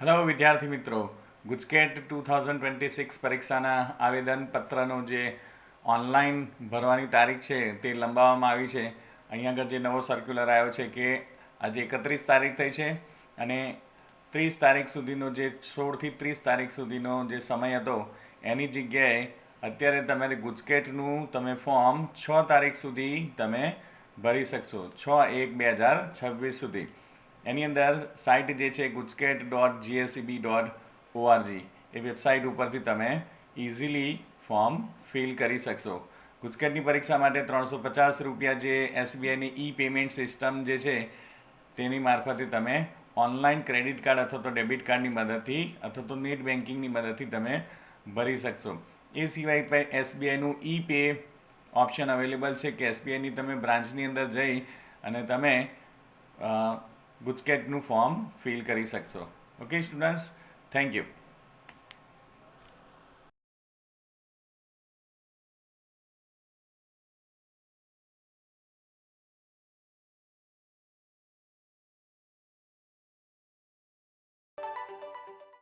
Hello વિદ્યાર્થી મિત્રો, ગુજકેટ 2026 પરીક્ષાના આવેદનપત્રનો જે ઓનલાઈન ભરવાની તારીખ છે તે લંબાવવામાં આવી છે. અહીંયા આગળ જે નવો સર્ક્યુલર આવ્યો છે કે આજે 31 તારીખ થઈ છે અને 30 તારીખ સુધીનો જે 16થી 30 તારીખ સુધીનો જે સમય હતો એની જગ્યાએ અત્યારે તમારે ગુજકેટનું તમે ફોર્મ 6 તારીખ સુધી તમે ભરી શકશો, 6/1/2026 સુધી. એની અંદર સાઇટ જે છે gujarat.gseb.org એ વેબસાઇટ ઉપરથી તમે ઇઝીલી ફોર્મ ફિલ કરી શકશો. ગુજકેટની પરીક્ષા માટે ₹350 જે એસબીઆઈની ઈ પેમેન્ટ સિસ્ટમ જે છે તેની મારફતે તમે ઓનલાઈન ક્રેડિટ કાર્ડ અથવા તો ડેબિટ કાર્ડની મદદથી અથવા તો નેટ બેન્કિંગની મદદથી તમે ભરી શકશો. એ સિવાય એસબીઆઈનું ઈ પે ઓપ્શન અવેલેબલ છે કે એસબીઆઈની તમે બ્રાન્ચની અંદર જઈ અને તમે ગુજકેટનું ફોર્મ ફિલ કરી શકશો. Okay students, thank you.